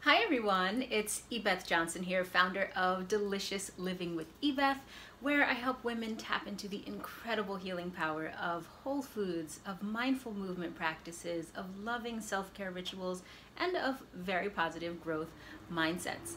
Hi everyone, it's Ebeth Johnson here, founder of Delicious Living with Ebeth, where I help women tap into the incredible healing power of whole foods, of mindful movement practices, of loving self-care rituals, and of very positive growth mindsets.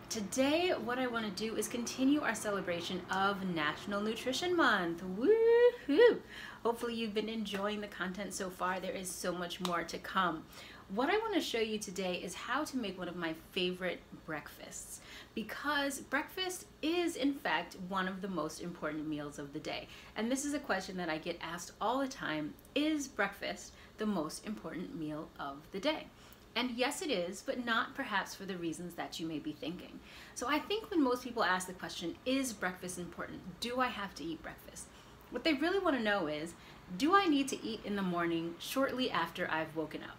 Today, what I want to do is continue our celebration of National Nutrition Month. Woohoo! Hopefully you've been enjoying the content so far. There is so much more to come. What I want to show you today is how to make one of my favorite breakfasts, because breakfast is in fact one of the most important meals of the day. And this is a question that I get asked all the time: is breakfast the most important meal of the day? And yes, it is, but not perhaps for the reasons that you may be thinking. So I think when most people ask the question, is breakfast important? Do I have to eat breakfast? What they really want to know is, do I need to eat in the morning shortly after I've woken up?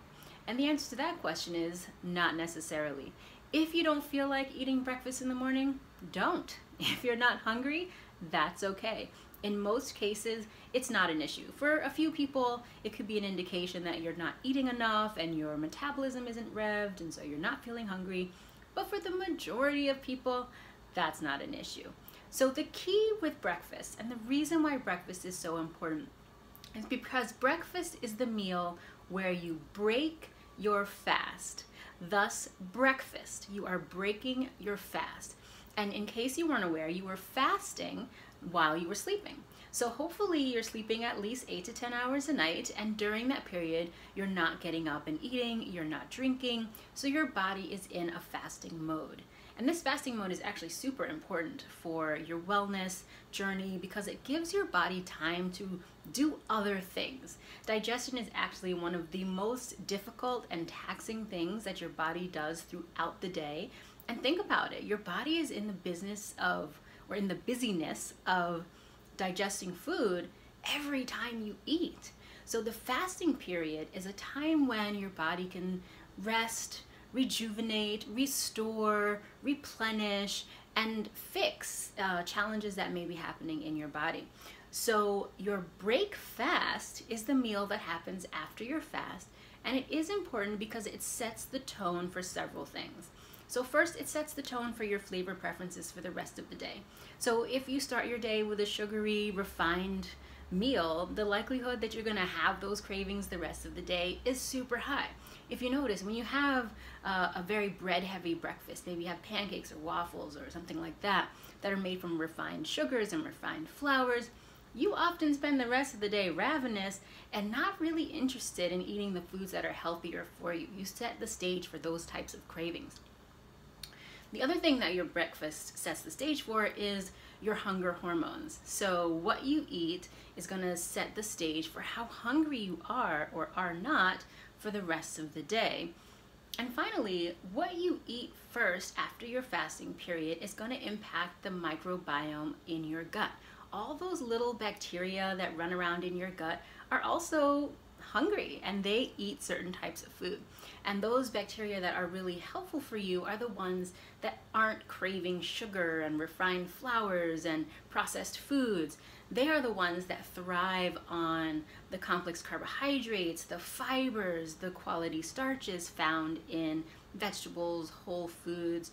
And the answer to that question is not necessarily. If you don't feel like eating breakfast in the morning, don't. If you're not hungry, that's okay. In most cases, it's not an issue. For a few people, it could be an indication that you're not eating enough and your metabolism isn't revved, and so you're not feeling hungry. But for the majority of people, that's not an issue. So the key with breakfast, and the reason why breakfast is so important, is because breakfast is the meal where you break your fast. Thus, breakfast, you are breaking your fast. And in case you weren't aware, you were fasting while you were sleeping. So hopefully you're sleeping at least 8 to 10 hours a night, and during that period, you're not getting up and eating, you're not drinking, so your body is in a fasting mode. And this fasting mode is actually super important for your wellness journey because it gives your body time to do other things. Digestion is actually one of the most difficult and taxing things that your body does throughout the day. And think about it, your body is in the business of, or in the busyness of digesting food every time you eat. So the fasting period is a time when your body can rest, rejuvenate, restore, replenish, and fix challenges that may be happening in your body. So your break fast is the meal that happens after your fast, and it is important because it sets the tone for several things. So first, it sets the tone for your flavor preferences for the rest of the day. So if you start your day with a sugary, refined meal, the likelihood that you're gonna have those cravings the rest of the day is super high. If you notice, when you have a very bread-heavy breakfast, maybe you have pancakes or waffles or something like that, that are made from refined sugars and refined flours, you often spend the rest of the day ravenous and not really interested in eating the foods that are healthier for you. You set the stage for those types of cravings. The other thing that your breakfast sets the stage for is your hunger hormones. So what you eat is going to set the stage for how hungry you are or are not for the rest of the day. And finally, what you eat first after your fasting period is going to impact the microbiome in your gut. All those little bacteria that run around in your gut are also hungry, and they eat certain types of food. And those bacteria that are really helpful for you are the ones that aren't craving sugar and refined flours and processed foods. They are the ones that thrive on the complex carbohydrates, the fibers, the quality starches found in vegetables, whole foods,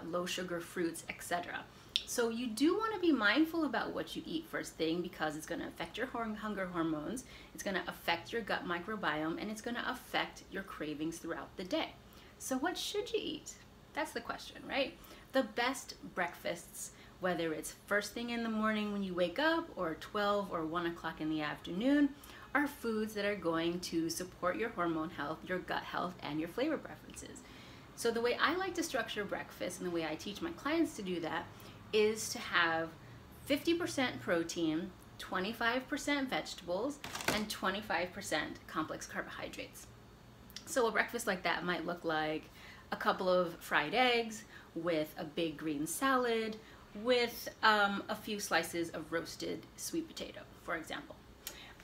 low sugar fruits, etc. So you do want to be mindful about what you eat first thing, because it's going to affect your hunger hormones, it's going to affect your gut microbiome, and it's going to affect your cravings throughout the day. So what should you eat? That's the question, right? The best breakfasts, whether it's first thing in the morning when you wake up or 12 or 1 o'clock in the afternoon, are foods that are going to support your hormone health, your gut health, and your flavor preferences. So the way I like to structure breakfast and the way I teach my clients to do that is to have 50% protein, 25% vegetables, and 25% complex carbohydrates. So a breakfast like that might look like a couple of fried eggs with a big green salad with a few slices of roasted sweet potato, for example.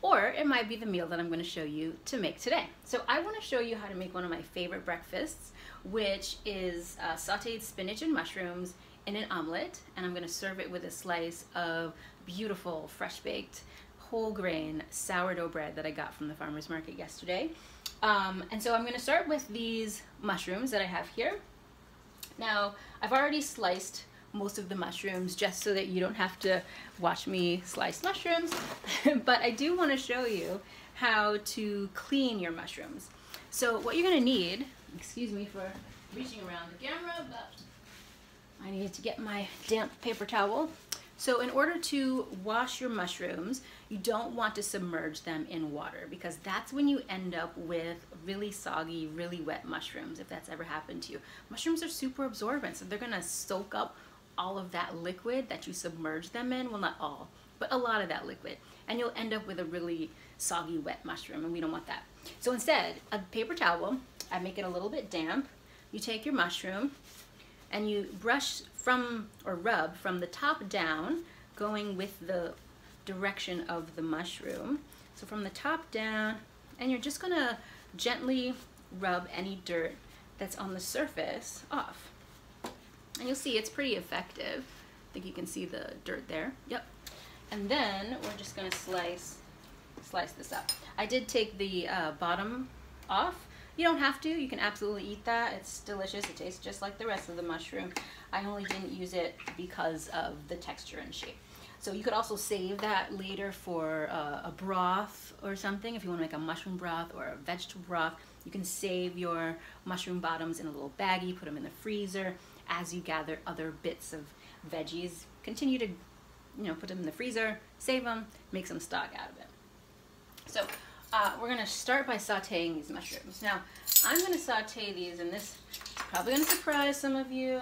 Or it might be the meal that I'm going to show you to make today. So I want to show you how to make one of my favorite breakfasts, which is sauteed spinach and mushrooms in an omelet, and I'm going to serve it with a slice of beautiful fresh baked whole grain sourdough bread that I got from the farmer's market yesterday. And so I'm going to start with these mushrooms that I have here. Now, I've already sliced most of the mushrooms just so that you don't have to watch me slice mushrooms, but I do want to show you how to clean your mushrooms. So what you're going to need, excuse me for reaching around the camera, but I need to get my damp paper towel. So in order to wash your mushrooms, you don't want to submerge them in water, because that's when you end up with really soggy, really wet mushrooms, if that's ever happened to you. Mushrooms are super absorbent, so they're gonna soak up all of that liquid that you submerge them in. Well, not all, but a lot of that liquid. And you'll end up with a really soggy, wet mushroom, and we don't want that. So instead, a paper towel, I make it a little bit damp. You take your mushroom and you brush from, or rub from the top down, going with the direction of the mushroom. So from the top down, and you're just gonna gently rub any dirt that's on the surface off. And you'll see it's pretty effective. I think you can see the dirt there. Yep. And then we're just gonna slice this up. I did take the bottom off. You don't have to, you can absolutely eat that. It's delicious, it tastes just like the rest of the mushroom. I only didn't use it because of the texture and shape. So you could also save that later for a broth or something. If you want to make a mushroom broth or a vegetable broth, you can save your mushroom bottoms in a little baggie, put them in the freezer. As you gather other bits of veggies, continue to, put them in the freezer, save them, make some stock out of it. So we're going to start by sauteing these mushrooms. Now, I'm going to saute these, and this is probably going to surprise some of you,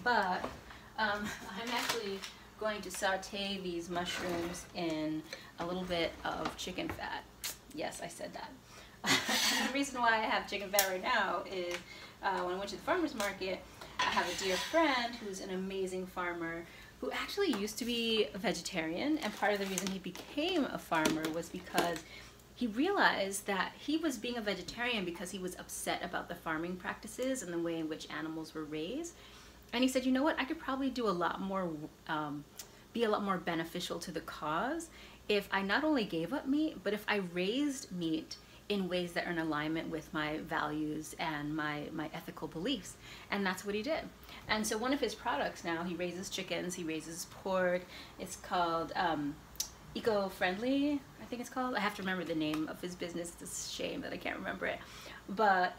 but I'm actually going to saute these mushrooms in a little bit of chicken fat. Yes, I said that. The reason why I have chicken fat right now is when I went to the farmer's market, I have a dear friend who's an amazing farmer who actually used to be a vegetarian, and part of the reason he became a farmer was because he realized that he was being a vegetarian because he was upset about the farming practices and the way in which animals were raised. And he said, you know what, I could probably do a lot more, be a lot more beneficial to the cause if I not only gave up meat, but if I raised meat in ways that are in alignment with my values and my ethical beliefs. And that's what he did. And so one of his products now, he raises chickens, he raises pork. It's called Eco-Friendly, I think it's called. I have to remember the name of his business. It's a shame that I can't remember it. But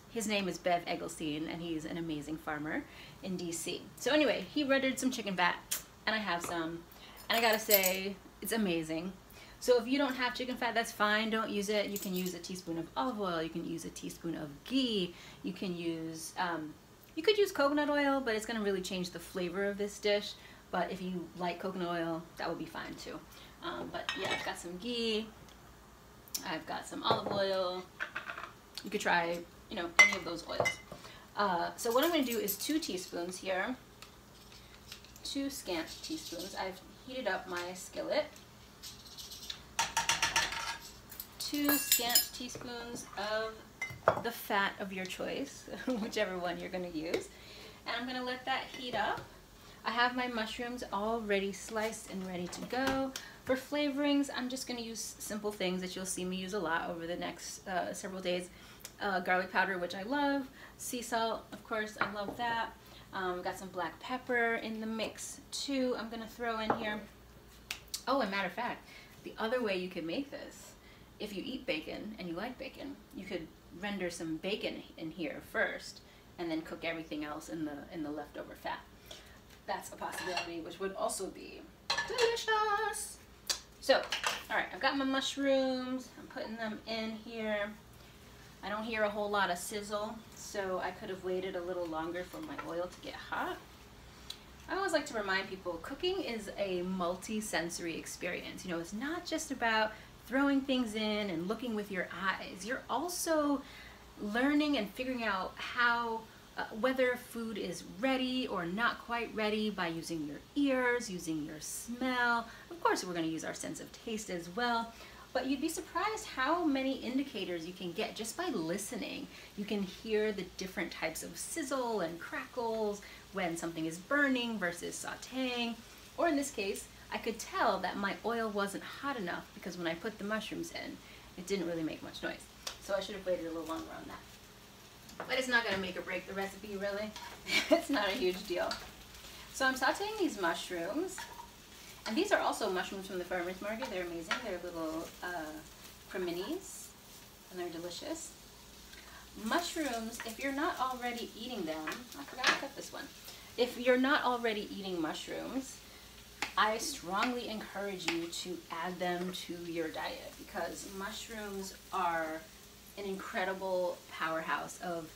his name is Bev Eggleston, and he's an amazing farmer in DC. So anyway, he rendered some chicken fat, and I have some. And I gotta say, it's amazing. So if you don't have chicken fat, that's fine, don't use it. You can use a teaspoon of olive oil, you can use a teaspoon of ghee, you can use, you could use coconut oil, but it's gonna really change the flavor of this dish. But if you like coconut oil, that would be fine too. But yeah, I've got some ghee, I've got some olive oil. You could try, any of those oils. So what I'm gonna do is 2 teaspoons here, 2 scant teaspoons. I've heated up my skillet. 2 scant teaspoons of the fat of your choice, whichever one you're going to use. And I'm going to let that heat up. I have my mushrooms already sliced and ready to go. For flavorings, I'm just going to use simple things that you'll see me use a lot over the next several days. Garlic powder, which I love. Sea salt, of course, I love that. Got some black pepper in the mix too. I'm going to throw in here. Oh, and matter of fact, the other way you can make this, if you eat bacon and you like bacon, you could render some bacon in here first and then cook everything else in the leftover fat. That's a possibility, which would also be delicious. So, all right, I've got my mushrooms. I'm putting them in here. I don't hear a whole lot of sizzle, so I could have waited a little longer for my oil to get hot. I always like to remind people, cooking is a multi-sensory experience. It's not just about throwing things in and looking with your eyes. You're also learning and figuring out how, whether food is ready or not quite ready by using your ears, using your smell. Of course, we're going to use our sense of taste as well. But you'd be surprised how many indicators you can get just by listening. You can hear the different types of sizzle and crackles when something is burning versus sauteing. Or in this case, I could tell that my oil wasn't hot enough because when I put the mushrooms in, it didn't really make much noise. So I should have waited a little longer on that. but it's not going to make or break the recipe, really. It's not a huge deal. So I'm sauteing these mushrooms, and these are also mushrooms from the farmer's market. They're amazing. They're little creminis, and they're delicious. Mushrooms, if you're not already eating them, I forgot to cut this one. If you're not already eating mushrooms, I strongly encourage you to add them to your diet, because mushrooms are an incredible powerhouse of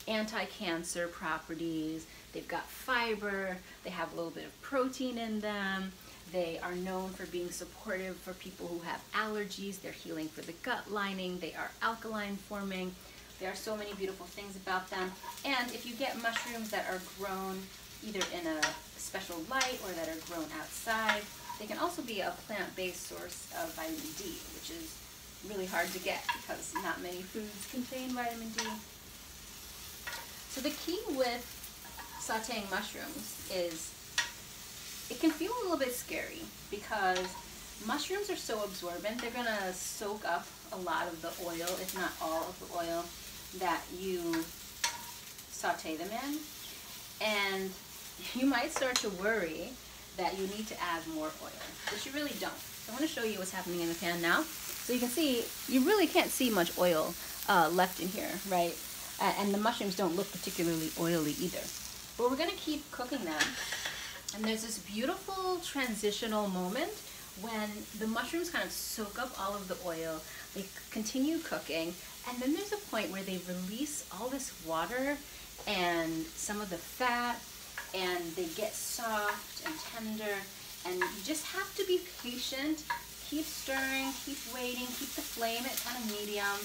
anti-cancer properties. They've got fiber, they have a little bit of protein in them. They are known for being supportive for people who have allergies. They're healing for the gut lining. They are alkaline forming. There are so many beautiful things about them. And if you get mushrooms that are grown either in a special light or that are grown outside, they can also be a plant-based source of vitamin D, which is really hard to get because not many foods contain vitamin D. So the key with sauteing mushrooms is it can feel a little bit scary because mushrooms are so absorbent. They're going to soak up a lot of the oil, if not all of the oil, that you saute them in. And you might start to worry that you need to add more oil, but you really don't. So I'm going to show you what's happening in the pan now. So you can see, you really can't see much oil left in here, right? And the mushrooms don't look particularly oily either. But we're going to keep cooking them. And there's this beautiful transitional moment when the mushrooms kind of soak up all of the oil. They continue cooking, and then there's a point where they release all this water and some of the fat, and they get soft and tender, and you just have to be patient. Keep stirring, keep waiting, keep the flame at kind of medium,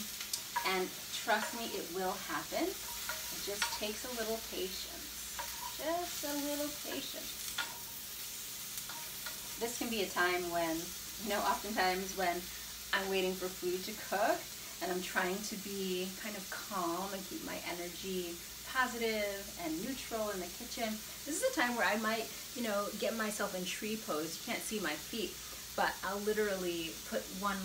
and trust me, it will happen. It just takes a little patience. Just a little patience. This can be a time when, oftentimes when I'm waiting for food to cook and I'm trying to be kind of calm and keep my energy positive and neutral in the kitchen. This is a time where I might, get myself in tree pose. You can't see my feet, but I'll literally put one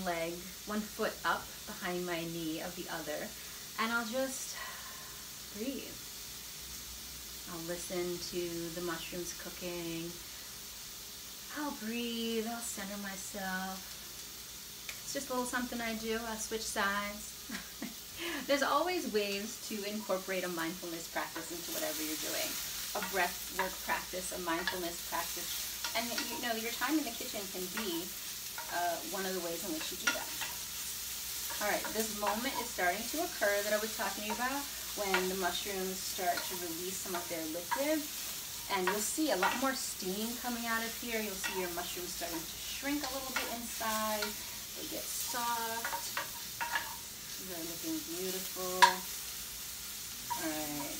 foot up behind my knee of the other, and I'll just breathe. I'll listen to the mushrooms cooking. I'll breathe, I'll center myself. It's just a little something I do. I'll switch sides. There's always ways to incorporate a mindfulness practice into whatever you're doing. A breath work practice, a mindfulness practice. And your time in the kitchen can be one of the ways in which you do that. All right, this moment is starting to occur that I was talking about when the mushrooms start to release some of their liquid. And you'll see a lot more steam coming out of here. You'll see your mushrooms starting to shrink a little bit inside. They get soft. They're looking beautiful. All right,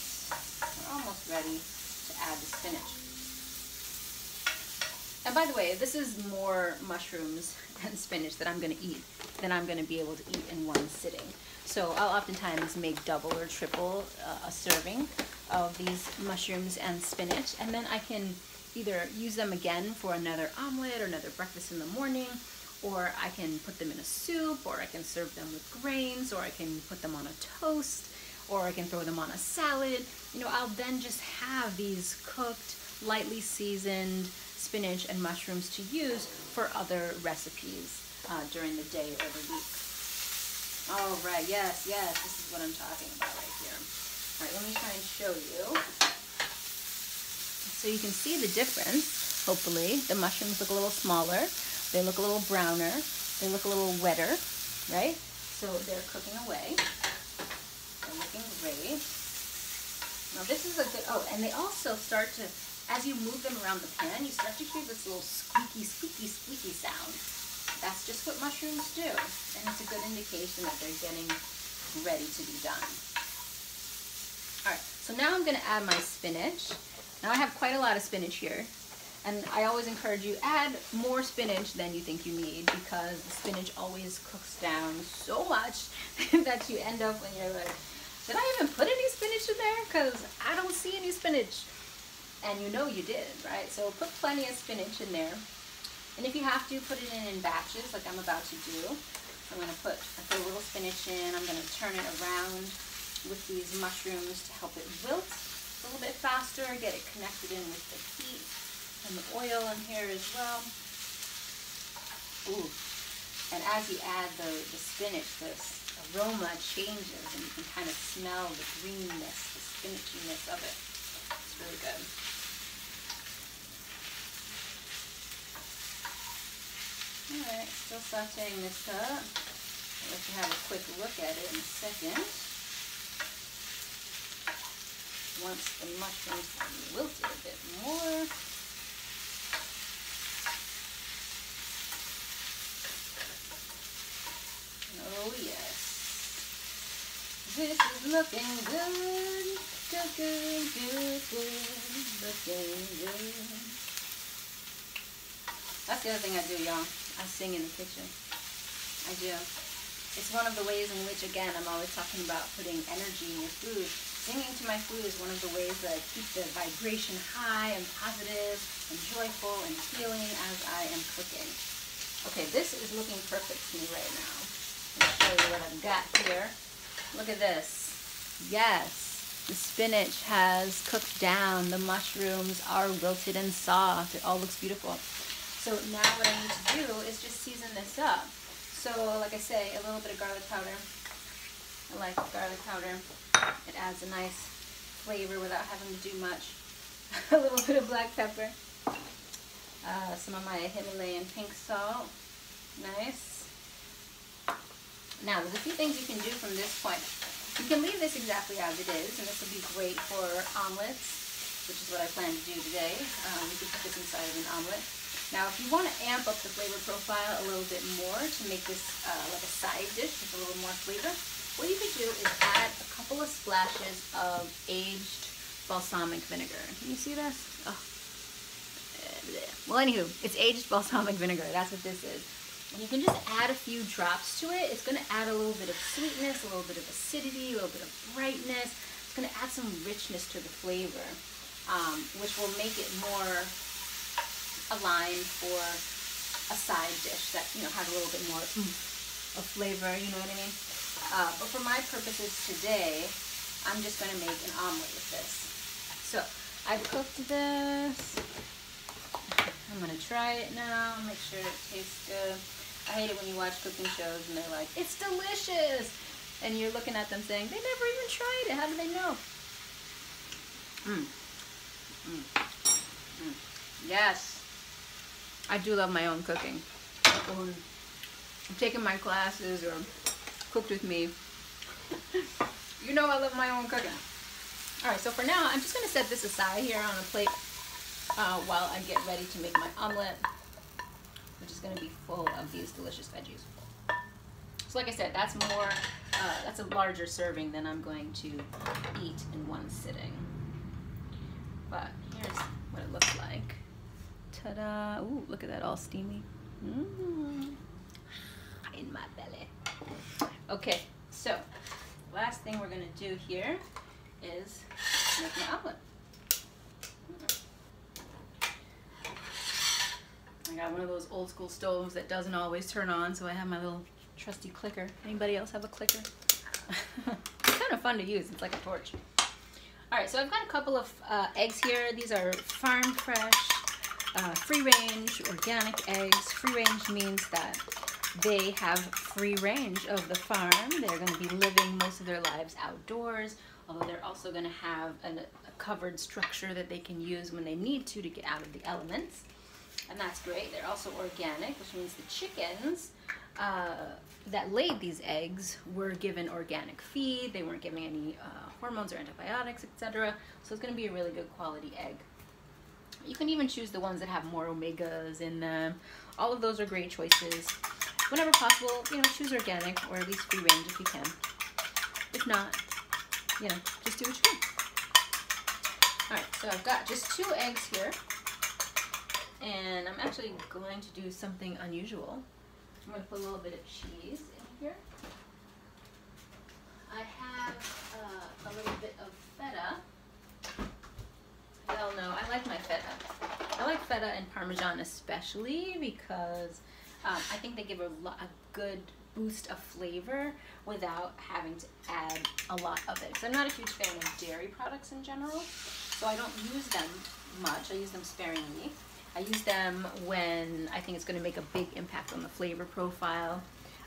we're almost ready to add the spinach. And by the way, this is more mushrooms than spinach that I'm going to eat than I'm going to be able to eat in one sitting. So I'll oftentimes make double or triple a serving of these mushrooms and spinach, and then I can either use them again for another omelet or another breakfast in the morning, or I can put them in a soup, or I can serve them with grains, or I can put them on a toast, or I can throw them on a salad. I'll then just have these cooked, lightly seasoned spinach and mushrooms to use for other recipes during the day or the week. All right, yes, this is what I'm talking about right here. All right, let me try and show you. So you can see the difference, hopefully. The mushrooms look a little smaller. They look a little browner. They look a little wetter, right? So they're cooking away. They're looking great. Now this is a good, and they also start to, as you move them around the pan, you start to hear this little squeaky, squeaky, squeaky sound. That's just what mushrooms do. And it's a good indication that they're getting ready to be done. All right, so now I'm gonna add my spinach. Now I have quite a lot of spinach here. And I always encourage you, add more spinach than you think you need, because the spinach always cooks down so much that you end up when you're like, did I even put any spinach in there? Because I don't see any spinach. And you did, right? So put plenty of spinach in there. And if you have to, put it in batches like I'm about to do. I'm going to put a little spinach in. I'm going to turn it around with these mushrooms to help it wilt a little bit faster, get it connected in with the heat and the oil in here as well. Ooh. And as you add the spinach, this aroma changes and you can kind of smell the greenness, the spinachiness of it. It's really good. Alright, still sauteing this up. I'll let you have a quick look at it in a second. Once the mushrooms have wilted a bit more. Oh yes. This is looking good. Looking good. That's the other thing I do, y'all. I sing in the kitchen. I do. It's one of the ways in which, again, I'm always talking about putting energy in your food. Singing to my food is one of the ways that I keep the vibration high and positive and joyful and healing as I am cooking. Okay, this is looking perfect to me right now. I'll show you what I've got here. Look at this. Yes, the spinach has cooked down. The mushrooms are wilted and soft. It all looks beautiful. So now what I need to do is just season this up. So like I say, a little bit of garlic powder. I like garlic powder. It adds a nice flavor without having to do much. A little bit of black pepper. Some of my Himalayan pink salt. Nice. Now there's a few things you can do from this point. You can leave this exactly as it is, and this will be great for omelets, which is what I plan to do today. You can put this inside of an omelet. Now, if you want to amp up the flavor profile a little bit more to make this like a side dish with a little more flavor, what you could do is add a couple of splashes of aged balsamic vinegar. Can you see this? Oh. Well, anywho, it's aged balsamic vinegar. That's what this is. And you can just add a few drops to it. It's going to add a little bit of sweetness, a little bit of acidity, a little bit of brightness. It's going to add some richness to the flavor, which will make it more aligned for a side dish that, you know, has a little bit more of flavor, you know what I mean? But for my purposes today, I'm just going to make an omelet with this. So I've cooked this. I'm going to try it now, make sure it tastes good. I hate it when you watch cooking shows and they're like, it's delicious! And you're looking at them saying, they never even tried it. How do they know? Yes. I do love my own cooking. When I'm taking my classes or cooked with me, you know I love my own cooking. Alright, so for now, I'm just going to set this aside here on a plate while I get ready to make my omelet, which is going to be full of these delicious veggies. So like I said, that's more, that's a larger serving than I'm going to eat in one sitting. But here's what it looks like. Ta-da! Ooh, look at that, all steamy. In my belly. Okay, so last thing we're gonna do here is make my omelet. I got one of those old school stoves that doesn't always turn on, so I have my little trusty clicker. Anybody else have a clicker? It's kind of fun to use. It's like a torch. All right, so I've got a couple of eggs here. These are farm fresh, free-range, organic eggs. Free-range means that they have free range of the farm. They're going to be living most of their lives outdoors, although they're also going to have a covered structure that they can use when they need to get out of the elements. And that's great. They're also organic, which means the chickens that laid these eggs were given organic feed. They weren't given any hormones or antibiotics, etc. So it's going to be a really good quality egg. You can even choose the ones that have more omegas in them. All of those are great choices. Whenever possible, you know, choose organic or at least free range if you can. If not, you know, just do what you can. All right, so I've got just 2 eggs here. And I'm actually going to do something unusual. I'm going to put a little bit of cheese in here. I have a little bit of feta. Y'all know I like my feta. I like feta and Parmesan especially because I think they give a good boost of flavor without having to add a lot of it. So I'm not a huge fan of dairy products in general, so I don't use them much. I use them sparingly. I use them when I think it's going to make a big impact on the flavor profile.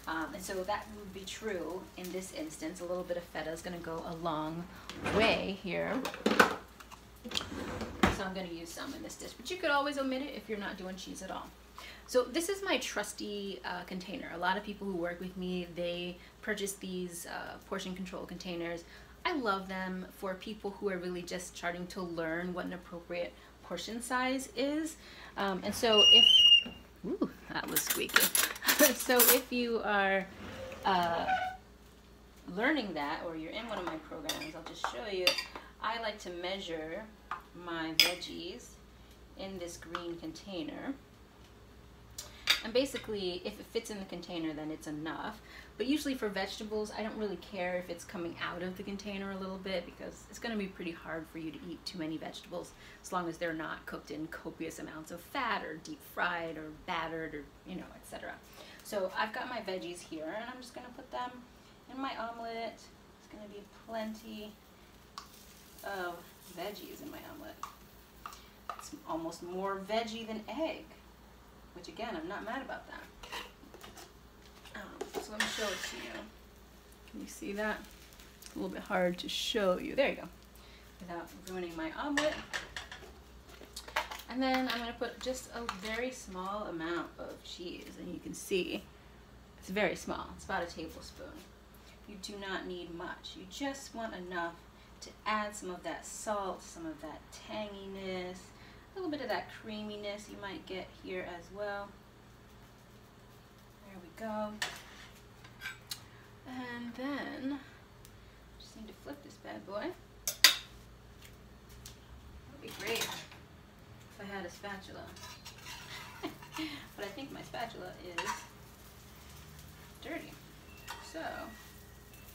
And so that would be true in this instance. A little bit of feta is going to go a long way here. So I'm going to use some in this dish, but you could always omit it if you're not doing cheese at all. So this is my trusty container. A lot of people who work with me, they purchase these portion control containers. I love them for people who are really just starting to learn what an appropriate portion size is. And so if, ooh, that was squeaky. So if you are learning that, or you're in one of my programs, I'll just show you. I like to measure my veggies in this green container. And basically, if it fits in the container, then it's enough. But usually for vegetables, I don't really care if it's coming out of the container a little bit, because it's going to be pretty hard for you to eat too many vegetables as long as they're not cooked in copious amounts of fat or deep fried or battered or, you know, etc. So I've got my veggies here, and I'm just going to put them in my omelet. It's going to be plenty of veggies in my omelet. It's almost more veggie than egg, which again, I'm not mad about that. So let me show it to you. Can you see that? It's a little bit hard to show you. There you go. Without ruining my omelet. And then I'm going to put just a very small amount of cheese, and you can see it's very small. It's about a tablespoon. You do not need much. You just want enough to add some of that salt, some of that tanginess, a little bit of that creaminess you might get here as well. There we go. And then, just need to flip this bad boy. That would be great if I had a spatula. But I think my spatula is dirty. So, I'm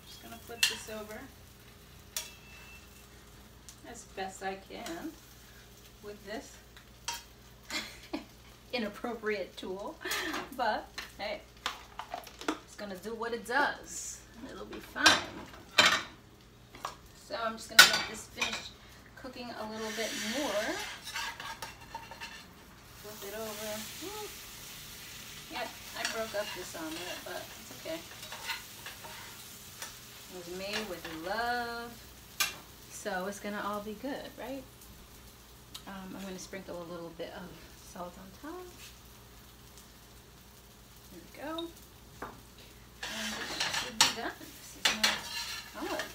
just going to flip this over as best I can with this inappropriate tool, but hey, it's gonna do what it does. It'll be fine. So I'm just gonna let this finish cooking a little bit more. Flip it over. Yep, I broke up this omelet, but it's okay. It was made with love, so it's gonna all be good, right? I'm going to sprinkle a little bit of salt on top. There we go. And this should be done. This is my omelet.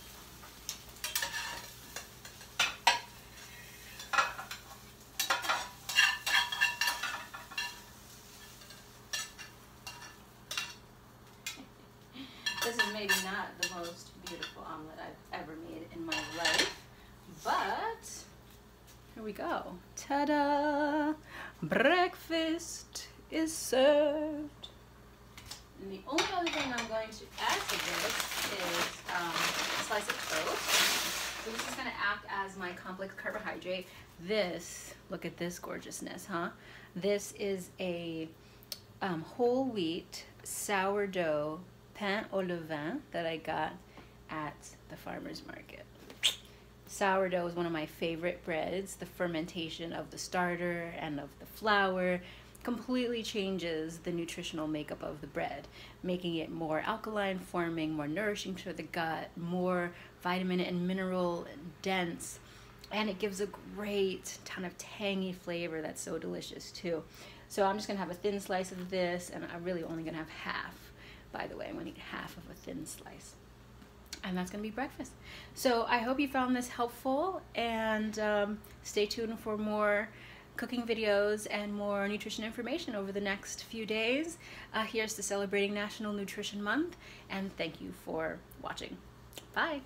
This is maybe not the most beautiful omelet I've ever made in my life, but here we go. Ta-da! Breakfast is served. And the only other thing I'm going to add to this is a slice of toast. So this is going to act as my complex carbohydrate. This, look at this gorgeousness, huh? This is a whole wheat sourdough pain au levain that I got at the farmer's market. Sourdough is one of my favorite breads. The fermentation of the starter and of the flour completely changes the nutritional makeup of the bread, making it more alkaline forming, more nourishing to the gut, more vitamin and mineral dense, and it gives a great ton of tangy flavor that's so delicious too. So I'm just gonna have a thin slice of this, and I'm really only gonna have half, by the way. I'm gonna eat half of a thin slice. And that's going to be breakfast. So I hope you found this helpful, and stay tuned for more cooking videos and more nutrition information over the next few days. Here's to celebrating National Nutrition Month, and thank you for watching. Bye.